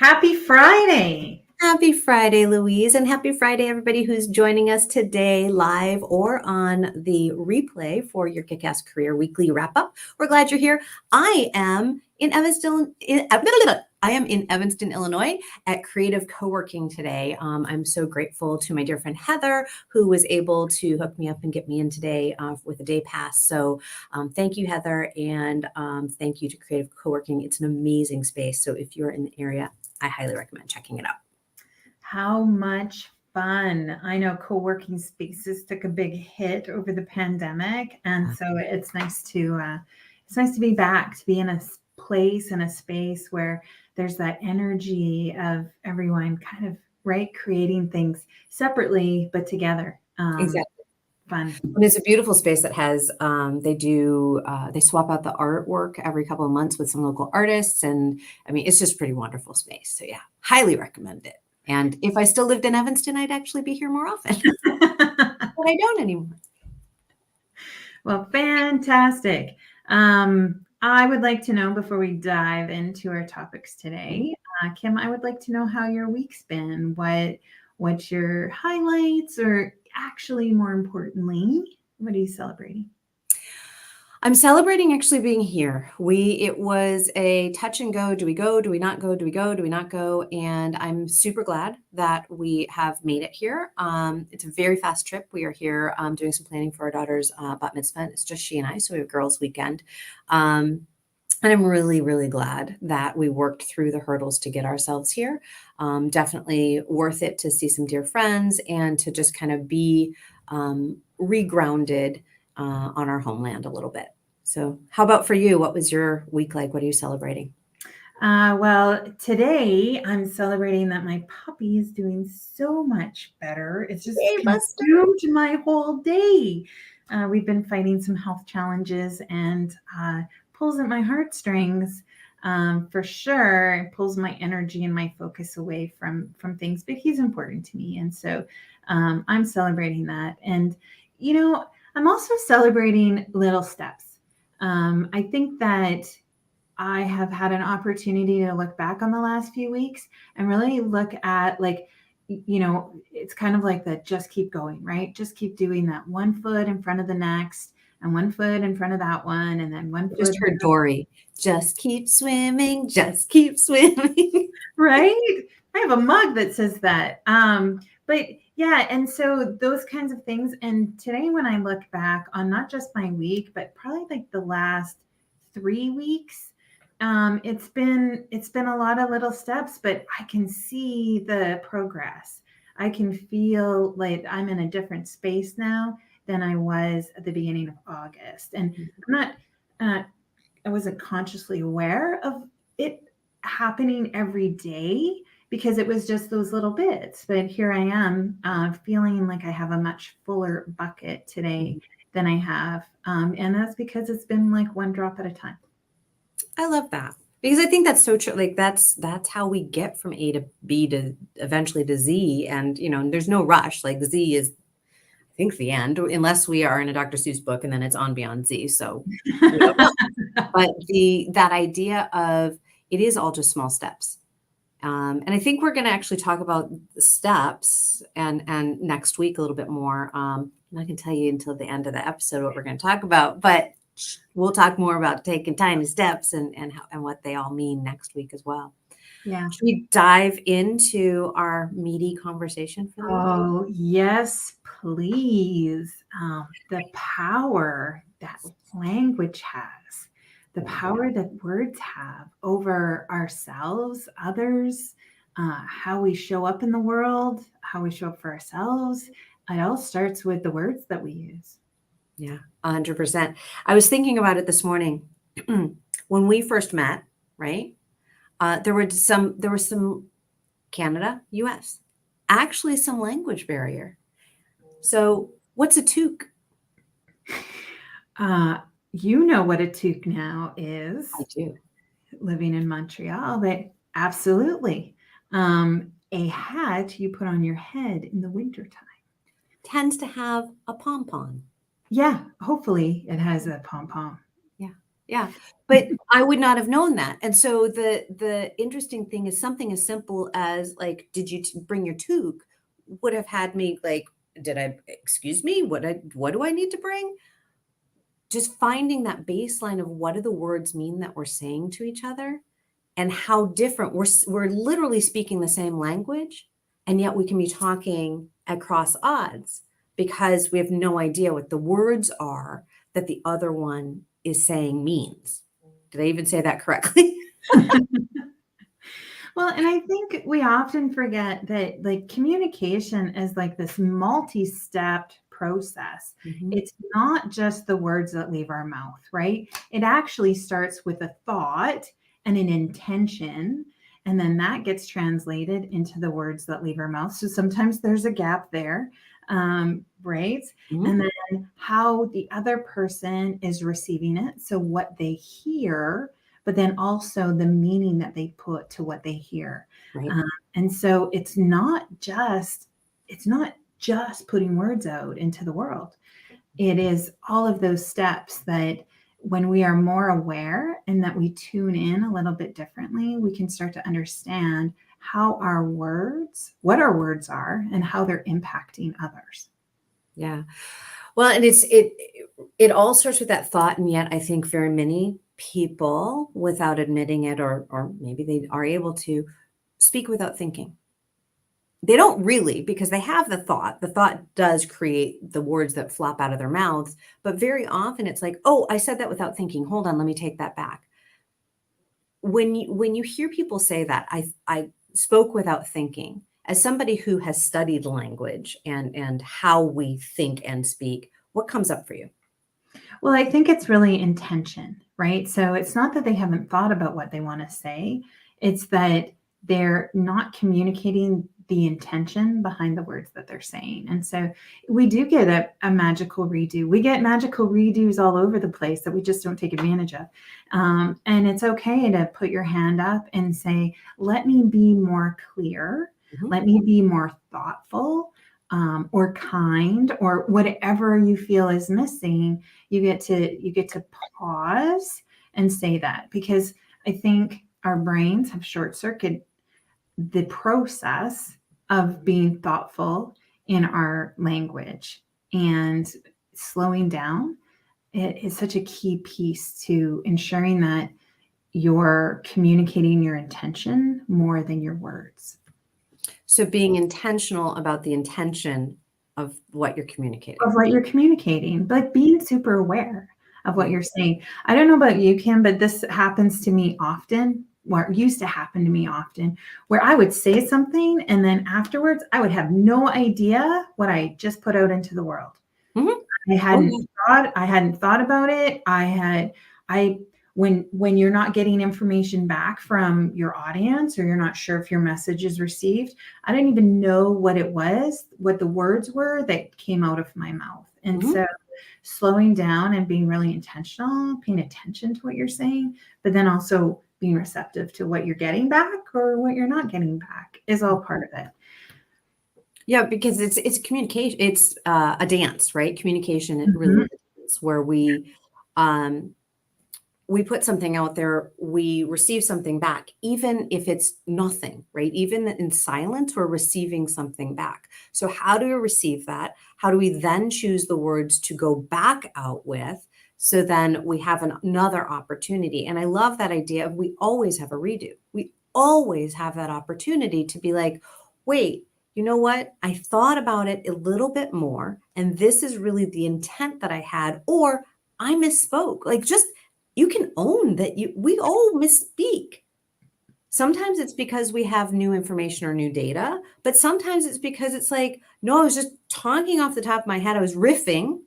Happy Friday. Happy Friday, Louise, and happy Friday, everybody who's joining us today live or on the replay for your Kickass Career Weekly Wrap-Up. We're glad you're here. I am in Evanston, Illinois at Creative Co-working today. I'm so grateful to my dear friend Heather, who was able to hook me up and get me in today with a day pass. So thank you, Heather, and thank you to Creative Co-working. It's an amazing space. So if you're in the area, I highly recommend checking it out. How much fun. I know co-working spaces took a big hit over the pandemic. And so it's nice to be back, to be in a place, in a space where there's that energy of everyone kind of, right, creating things separately, but together. Exactly. Fun. And it's a beautiful space that has, they swap out the artwork every couple of months with some local artists. And I mean, it's just a pretty wonderful space. So yeah, highly recommend it. And if I still lived in Evanston, I'd actually be here more often, but I don't anymore. Well, fantastic. I would like to know, before we dive into our topics today, Kim, I would like to know how your week's been. What's your highlights, or actually, more importantly, what are you celebrating? I'm celebrating actually being here. It was a touch and go. Do we go? Do we not go? Do we go? Do we not go? And I'm super glad that we have made it here. It's a very fast trip. We are here doing some planning for our daughter's bat mitzvah. It's just she and I, so we have a girls' weekend. And I'm really, really glad that we worked through the hurdles to get ourselves here. Definitely worth it to see some dear friends and to just kind of be regrounded on our homeland a little bit. So how about for you? What was your week like? What are you celebrating? Well, today I'm celebrating that my puppy is doing so much better. It's just consumed my whole day. We've been fighting some health challenges, and pulls at my heartstrings for sure. It pulls my energy and my focus away from things, but he's important to me. And so I'm celebrating that. And, I'm also celebrating little steps. I think that I have had an opportunity to look back on the last few weeks and really look at, like, it's kind of like that, just keep going, right? Just keep doing that, one foot in front of the next and one foot in front of that one. And then one foot. Just heard Dory, just keep swimming, just keep swimming. Right? I have a mug that says that. But yeah, and so those kinds of things. And today, when I look back on not just my week, but probably like the last 3 weeks, it's been a lot of little steps, but I can see the progress. I can feel like I'm in a different space now than I was at the beginning of August. And I wasn't consciously aware of it happening every day, because it was just those little bits. But here I am feeling like I have a much fuller bucket today than I have. And that's because it's been like one drop at a time. I love that, because I think that's so true. Like that's how we get from A to B to eventually to Z. And, there's no rush. Like Z is, I think, the end, unless we are in a Dr. Seuss book, and then it's on beyond Z. So, but that idea of it is all just small steps. And I think we're going to actually talk about the steps and next week a little bit more. I'm not going to tell you until the end of the episode what we're going to talk about, but we'll talk more about taking tiny steps and what they all mean next week as well. Yeah. Should we dive into our meaty conversation for the week? Oh, yes, please. The power that language has, the power that words have over ourselves, others, how we show up in the world, how we show up for ourselves. It all starts with the words that we use. Yeah, 100%. I was thinking about it this morning. When we first met, right? There was some Canada, US, actually some language barrier. So what's a toque? You know what a toque now is. I do. Living in Montreal, but absolutely. A hat you put on your head in the wintertime. Tends to have a pom-pom. Yeah, hopefully it has a pom-pom. Yeah. Yeah. But I would not have known that. And so the interesting thing is something as simple as like, did you bring your toque would have had me like, excuse me, what do I need to bring? Just finding that baseline of what do the words mean that we're saying to each other and how different we're literally speaking the same language, and yet we can be talking at cross odds because we have no idea what the words are that the other one is saying means. Did I even say that correctly? Well, and I think we often forget that like communication is like this multi-stepped process. Mhm. It's not just the words that leave our mouth, right? It actually starts with a thought and an intention, and then that gets translated into the words that leave our mouth. So sometimes there's a gap there, right? Mhm. And then how the other person is receiving it. So what they hear, but then also the meaning that they put to what they hear. Right. Um, and so it's not just putting words out into the world. It is all of those steps that when we are more aware and that we tune in a little bit differently, we can start to understand what our words are and how they're impacting others. Yeah. Well, and it all starts with that thought, and yet I think very many people, without admitting it, or maybe they are able to speak without thinking. They don't really, because they have the thought. The thought does create the words that flop out of their mouths, but very often it's like, "Oh, I said that without thinking. Hold on, let me take that back." When you hear people say that, I spoke without thinking. As somebody who has studied language and how we think and speak, what comes up for you? Well, I think it's really intention, right? So it's not that they haven't thought about what they want to say, it's that they're not communicating the intention behind the words that they're saying. And so we do get a magical redo. We get magical redos all over the place that we just don't take advantage of. And it's okay to put your hand up and say, let me be more clear, Mhm. let me be more thoughtful. Or kind, or whatever you feel is missing, you get to pause and say that, because I think our brains have short circuited the process of being thoughtful in our language, and slowing down it is such a key piece to ensuring that you're communicating your intention more than your words. So being intentional about the intention of what you're communicating. Of what you're communicating, but being super aware of what Yeah. you're saying. I don't know about you, Kim, but this happens to me often, or it used to happen to me often, where I would say something and then afterwards I would have no idea what I just put out into the world. Mhm. I Oh, hadn't yeah. I hadn't thought about it. I when you're not getting information back from your audience, or you're not sure if your message is received, I didn't even know what the words were that came out of my mouth. And Mhm. so slowing down and being really intentional, paying attention to what you're saying, but then also being receptive to what you're getting back or what you're not getting back is all part of it. Yeah, because it's communication. It's a dance, right? Communication, it really Mhm. is a dance where um, we put something out there, we receive something back, even if it's nothing, right? Even in silence, we're receiving something back. So, how do we receive that? How do we then choose the words to go back out with? So then we have another opportunity. And I love that idea of we always have a redo. We always have that opportunity to be like, wait, you know what? I thought about it a little bit more, and this is really the intent that I had, or I misspoke. Like, just you can own that we all misspeak. Sometimes it's because we have new information or new data, but sometimes it's because it's like, no, I was just talking off the top of my head. I was riffing,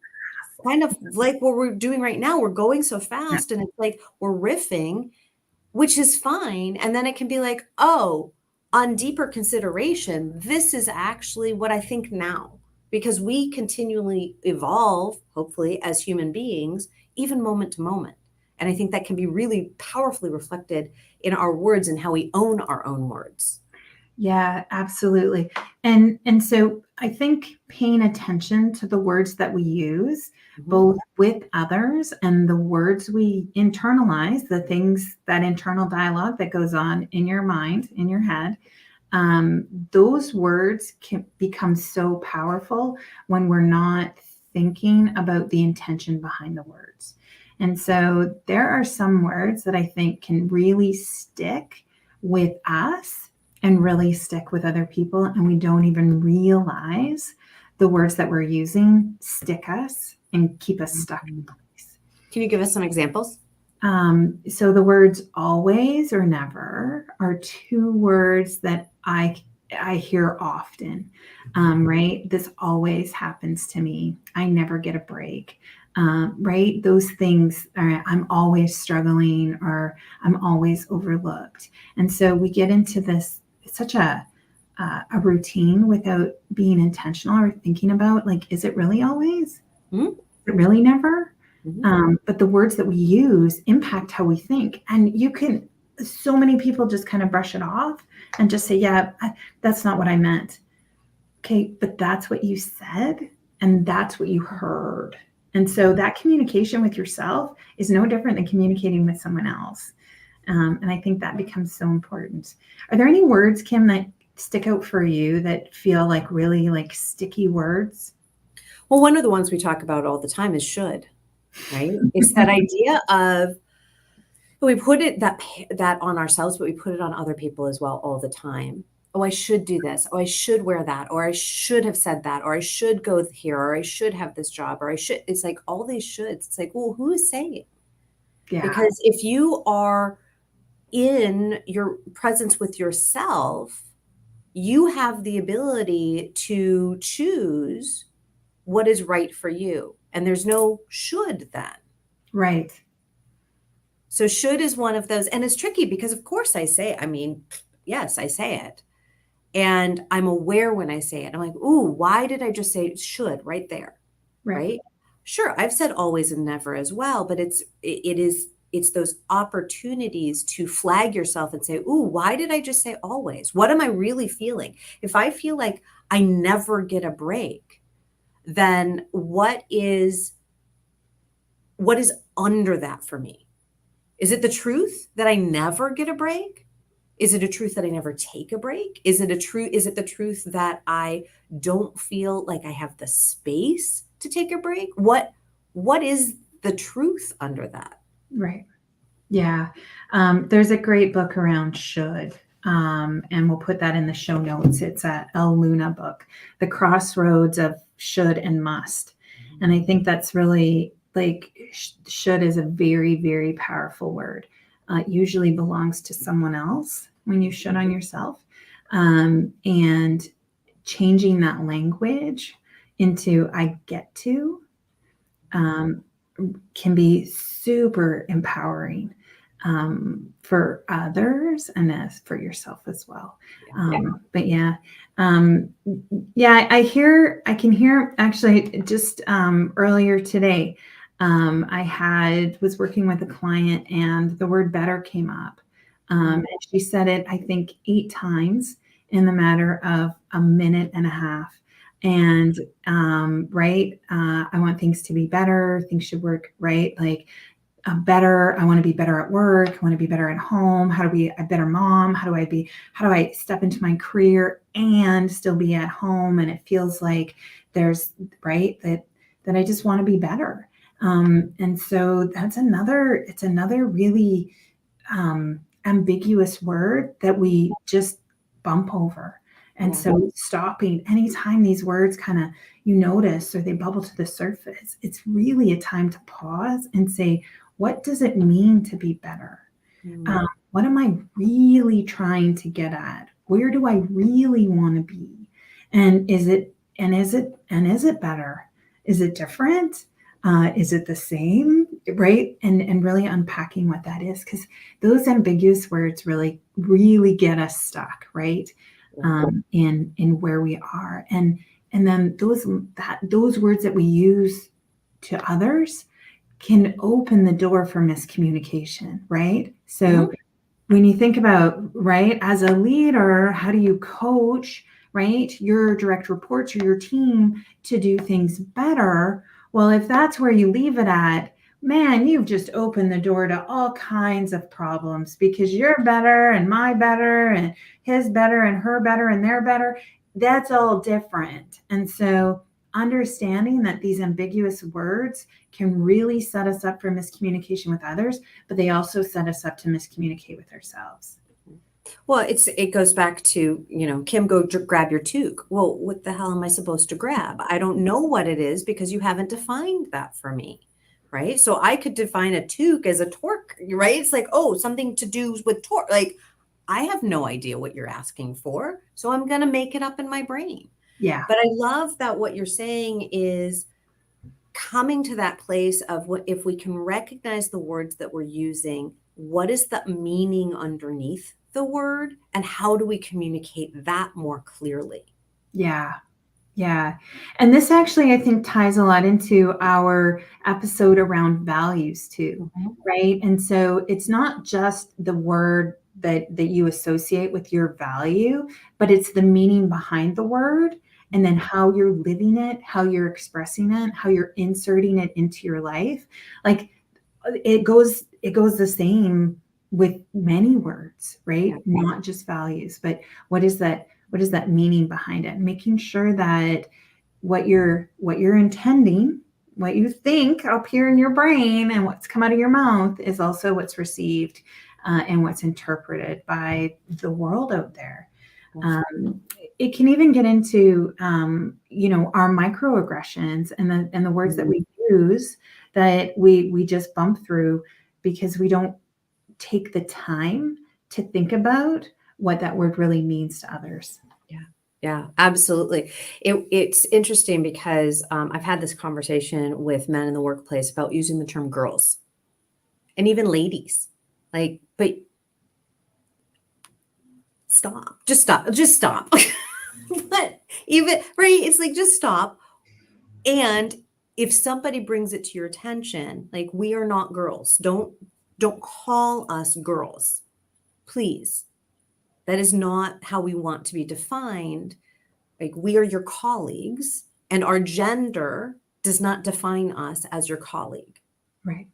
kind of like what we're doing right now. We're going so Yeah. fast and it's like we're riffing, which is fine. And then it can be like, oh, on deeper consideration, this is actually what I think now, because we continually evolve, hopefully, as human beings, even moment to moment. And I think that can be really powerfully reflected in our words and how we own our own words. Yeah, absolutely. And so I think paying attention to the words that we use, both with others and the words we internalize, the things, that internal dialogue that goes on in your mind, in your head, those words can become so powerful when we're not thinking about the intention behind the words. And so there are some words that I think can really stick with us and really stick with other people, and we don't even realize the words that we're using stick us and keep us stuck in place. Can you give us some examples? So the words always or never are two words that I hear often, right? This always happens to me. I never get a break, right? Those things are, I'm always struggling, or I'm always overlooked. And so we get into this, such a routine without being intentional or thinking about, like, is it really always? Mm-hmm. Is it really never? But the words that we use impact how we think. And so many people just kind of brush it off and just say, yeah, that's not what I meant. Okay, but that's what you said, and that's what you heard. And so that communication with yourself is no different than communicating with someone else. And I think that becomes so important. Are there any words, Kim, that stick out for you that feel like really like sticky words? Well, one of the ones we talk about all the time is should. Right? It's that idea of, we put it that on ourselves, but we put it on other people as well all the time. Oh, I should do this. Oh, I should wear that, or I should have said that, or I should go here, or I should have this job, or I should. It's like all these shoulds. It's like, well, who is saying? Yeah. Because if you are in your presence with yourself, you have the ability to choose what is right for you. And there's no should then. Right. So should is one of those, and it's tricky because of course I say it. I mean, yes, I say it. And I'm aware when I say it. I'm like, ooh, why did I just say should right there? Right? Sure, I've said always and never as well, but it's those opportunities to flag yourself and say, ooh, why did I just say always? What am I really feeling? If I feel like I never get a break, then what is under that for me? Is it the truth that I never get a break? Is it a truth that I never take a break? Is it the truth that I don't feel like I have the space to take a break? What is the truth under that? Right. Yeah. There's a great book around should, and we'll put that in the show notes. It's a Elle book, The Crossroads of Should and Must. And I think that's really, like, should is a very, very powerful word. It usually belongs to someone else when you should on yourself. And changing that language into I get to can be super empowering for others and as for yourself as well. But yeah, I can hear actually just earlier today, I was working with a client and the word better came up. And she said it, I think 8 times in the matter of a minute and a half. And right, I want things to be better. Things should work right, like better. I want to be better at work. I want to be better at home. How to be a better mom? How do I step into my career and still be at home? And it feels like there's right that I just want to be better. And so it's another really ambiguous word that we just bump over. And so stopping anytime these words kind of, you notice, or they bubble to the surface, it's really a time to pause and say, what does it mean to be better? What am I really trying to get at? Where do I really want to be? And is it better? Is it different? Is it the same? Right? And really unpacking what that is, because those ambiguous words really, really get us stuck, right? In where we are. And then those words that we use to others can open the door for miscommunication, right? So when you think about, right, as a leader, how do you coach, right, your direct reports or your team to do things better? Well, if that's where you leave it at, man, you've just opened the door to all kinds of problems because you're better and my better and his better and her better and their better. That's all different. And so understanding that these ambiguous words can really set us up for miscommunication with others, but they also set us up to miscommunicate with ourselves. Well, it goes back to, Kim, go grab your toque. Well, what the hell am I supposed to grab? I don't know what it is because you haven't defined that for me, right? So I could define a toque as a torque, right? It's like, oh, something to do with torque. Like, I have no idea what you're asking for, so I'm going to make it up in my brain. Yeah. But I love that what you're saying is coming to that place of what if we can recognize the words that we're using, what is the meaning underneath the word, and how do we communicate that more clearly? Yeah. Yeah. And this actually, I think, ties a lot into our episode around values too, right? And so it's not just the word that you associate with your value, but it's the meaning behind the word and then how you're living it, how you're expressing it, how you're inserting it into your life. Like it goes the same with many words, right? Yeah. Not just values, but what is that meaning behind it? Making sure that what you're intending, what you think up here in your brain and what's come out of your mouth is also what's received and what's interpreted by the world out there. It can even get into our microaggressions and the words that we use that we just bump through because we don't take the time to think about what that word really means to others. Yeah, absolutely. It's interesting because I've had this conversation with men in the workplace about using the term girls and even ladies. Like, but stop, just stop. But even, right, it's like, just stop. And if somebody brings it to your attention, like, we are not girls. Don't call us girls, please. That is not how we want to be defined. Like, we are your colleagues, and our gender does not define us as your colleague. Right.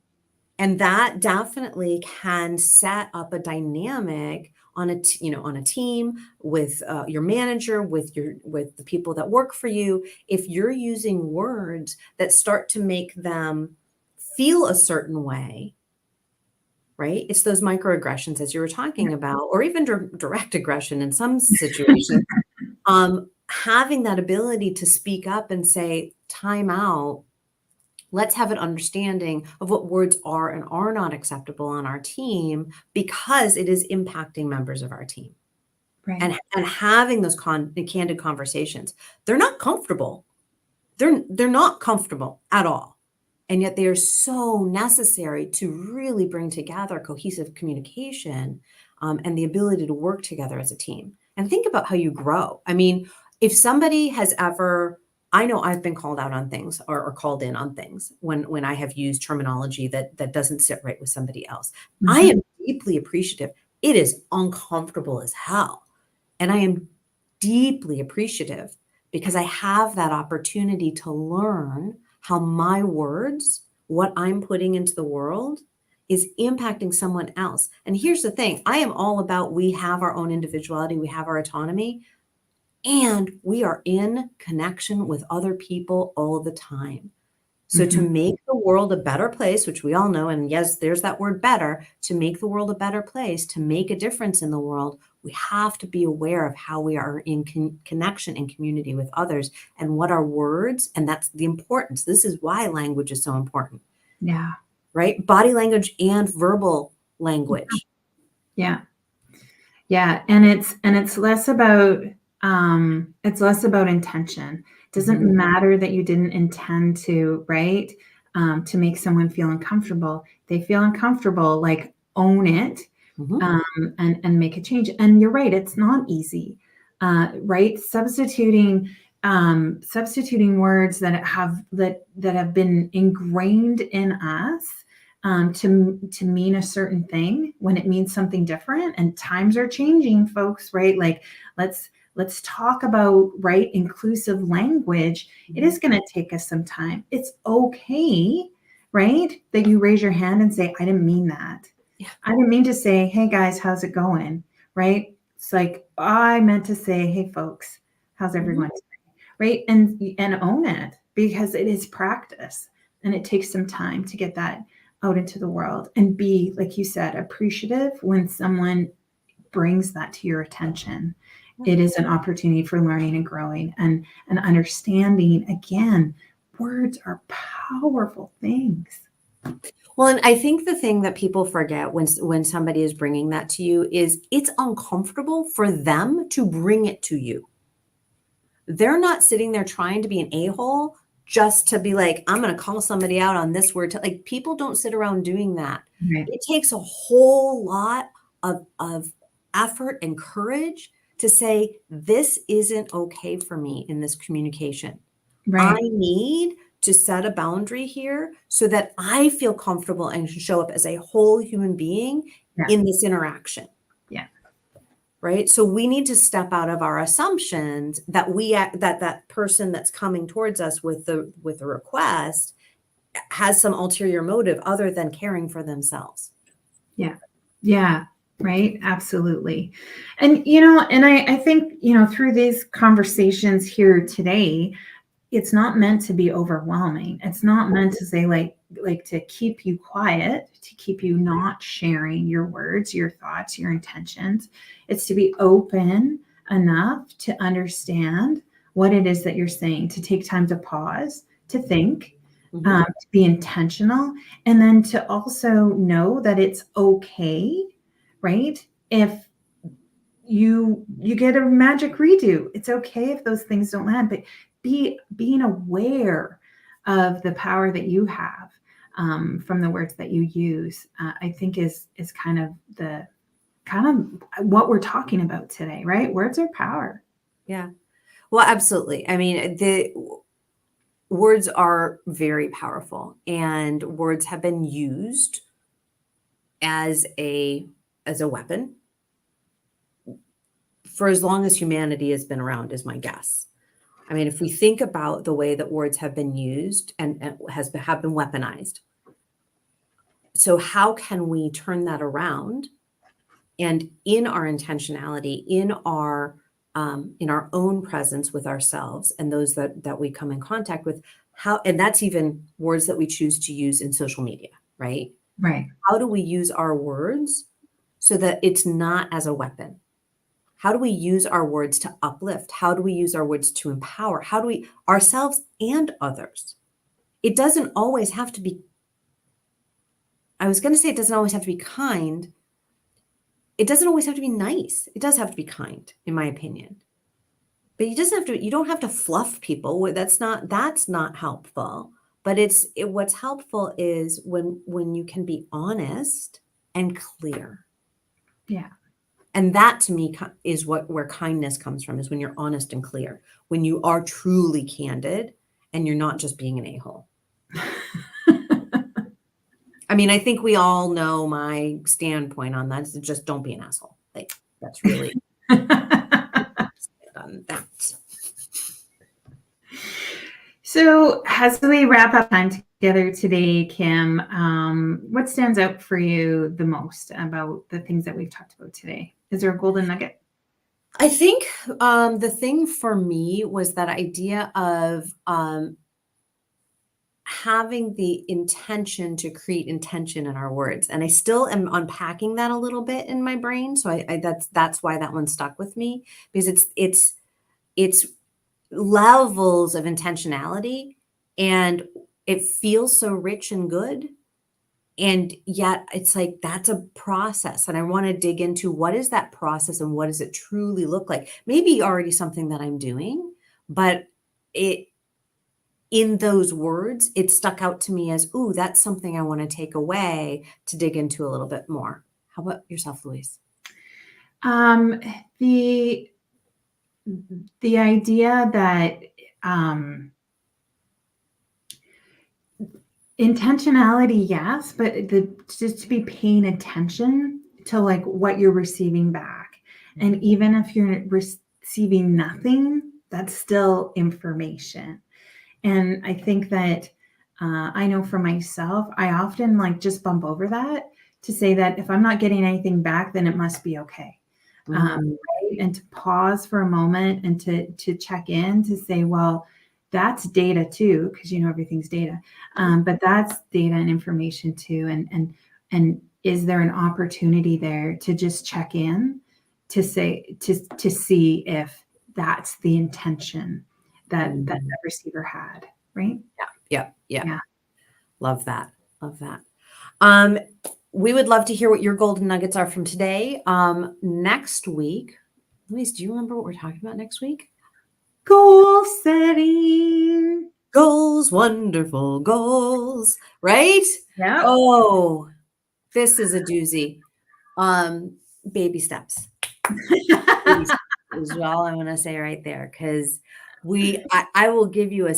And that definitely can set up a dynamic on a team with your manager, with the people that work for you. If you're using words that start to make them feel a certain way, right? It's those microaggressions, as you were talking about, or even direct aggression in some situations. Having that ability to speak up and say, time out, let's have an understanding of what words are and are not acceptable on our team because it is impacting members of our team. Right. And having those candid conversations. They're not comfortable. They're not comfortable at all. And yet they are so necessary to really bring together cohesive communication and the ability to work together as a team. And think about how you grow. I mean, if somebody has ever, I know I've been called out on things or called in on things when I have used terminology that doesn't sit right with somebody else. I am deeply appreciative. It is uncomfortable as hell. And I am deeply appreciative because I have that opportunity to learn how my words, what I'm putting into the world, is impacting someone else. And here's the thing, I am all about we have our own individuality, we have our autonomy, and we are in connection with other people all the time. So to make the world a better place, which we all know, and yes, there's that word better, to make the world a better place, to make a difference in the world, we have to be aware of how we are in connection and community with others and what our words, and that's the importance. This is why language is so important. Yeah. Right? Body language and verbal language. Yeah. Yeah. And it's less about intention. It doesn't matter that you didn't intend to, right? To make someone feel uncomfortable. They feel uncomfortable, like own it. And make a change. And you're right, it's not easy, right? Substituting words that have been ingrained in us to mean a certain thing when it means something different. And times are changing, folks, right? Like let's talk about right inclusive language. It is going to take us some time. It's okay, right? That you raise your hand and say, I didn't mean that. Yeah. I didn't mean to say, hey guys, how's it going? Right? It's like, I meant to say, hey folks, how's everyone doing? Right? And own it, because it is practice and it takes some time to get that out into the world, and be, like you said, appreciative when someone brings that to your attention. It is an opportunity for learning and growing and understanding. Again, words are powerful things. Well, and I think the thing that people forget when somebody is bringing that to you is it's uncomfortable for them to bring it to you. They're not sitting there trying to be an a-hole just to be like, I'm going to call somebody out on this word. Like, people don't sit around doing that. Right. It takes a whole lot of effort and courage to say, this isn't okay for me in this communication. Right. I need to set a boundary here so that I feel comfortable and can show up as a whole human being in this interaction. Yeah. Right. So we need to step out of our assumptions that that person that's coming towards us with a request has some ulterior motive other than caring for themselves. Yeah. Yeah. Right. Absolutely. And, and I think, through these conversations here today, it's not meant to be overwhelming. It's not meant to say like to keep you quiet, to keep you not sharing your words, your thoughts, your intentions. It's to be open enough to understand what it is that you're saying, to take time to pause, to think, to be intentional, and then to also know that it's okay, right? If you get a magic redo, it's okay if those things don't land, but being aware of the power that you have from the words that you use, I think is kind of what we're talking about today, right? Words are power. Yeah. Well, absolutely. I mean, the words are very powerful, and words have been used as a weapon for as long as humanity has been around, is my guess. I mean, if we think about the way that words have been used and have been weaponized, so how can we turn that around? And in our intentionality, in our own presence with ourselves and those that we come in contact with, and that's even words that we choose to use in social media, right? Right. How do we use our words so that it's not as a weapon? How do we use our words to uplift? How do we use our words to empower? How do we, ourselves and others? It doesn't always have to be, I was going to say it doesn't always have to be kind. It doesn't always have to be nice. It does have to be kind, in my opinion. But you don't have to fluff people. That's not helpful. But what's helpful is when you can be honest and clear. Yeah. And that to me is where kindness comes from, is when you're honest and clear, when you are truly candid and you're not just being an a-hole. I mean, I think we all know my standpoint on that. Just don't be an asshole. Like, that's really on that. So as we wrap up time together today, Kim, what stands out for you the most about the things that we've talked about today? Is there a golden nugget? I think the thing for me was that idea of having the intention to create intention in our words. And I still am unpacking that a little bit in my brain. So that's why that one stuck with me, because it's levels of intentionality, and it feels so rich and good. And yet it's like, that's a process. And I want to dig into what is that process and what does it truly look like? Maybe already something that I'm doing, but in those words, it stuck out to me as, ooh, that's something I want to take away to dig into a little bit more. How about yourself, Louise? The idea that Intentionality, yes, but just to be paying attention to like what you're receiving back. And even if you're receiving nothing, that's still information. And I think that I know for myself, I often like just bump over that to say that if I'm not getting anything back, then it must be okay. Right? And to pause for a moment and to check in to say, well, that's data too, because everything's data. But that's data and information too. And is there an opportunity there to just check in to say to see if that's the intention that the receiver had, right? Yeah. Love that. We would love to hear what your golden nuggets are from today. Next week, Louise, do you remember what we're talking about next week? Goal setting. Goals, wonderful goals, right? Yeah. Oh, this is a doozy. Baby steps. Baby steps is all I want to say right there, because I will give you a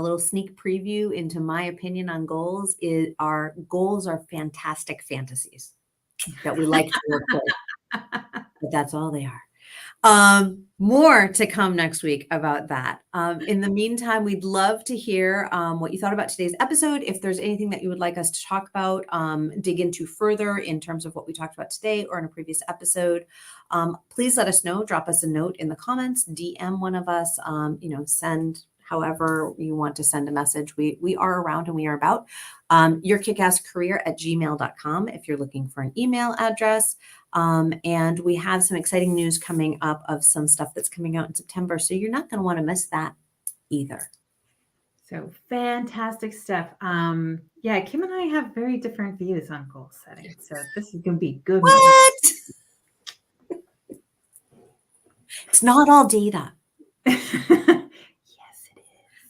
little sneak preview into my opinion on goals. Our goals are fantastic fantasies that we like to work with, but that's all they are. More to come next week about that. In the meantime, we'd love to hear what you thought about today's episode. If there's anything that you would like us to talk about, dig into further in terms of what we talked about today or in a previous episode, please let us know. Drop us a note in the comments, DM one of us, send however you want to send a message. We are around and we are about. Your Kickass Career at gmail.com if you're looking for an email address. And we have some exciting news coming up of some stuff that's coming out in September. So you're not going to want to miss that either. So fantastic stuff. Yeah, Kim and I have very different views on goal setting. So this is going to be good. What? It's not all data. Yes, it is.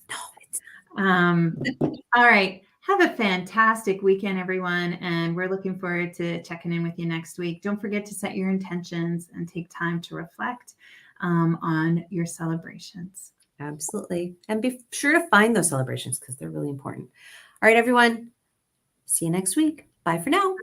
No, it's not. All right. Have a fantastic weekend, everyone. And we're looking forward to checking in with you next week. Don't forget to set your intentions and take time to reflect on your celebrations. Absolutely. And be sure to find those celebrations because they're really important. All right, everyone. See you next week. Bye for now.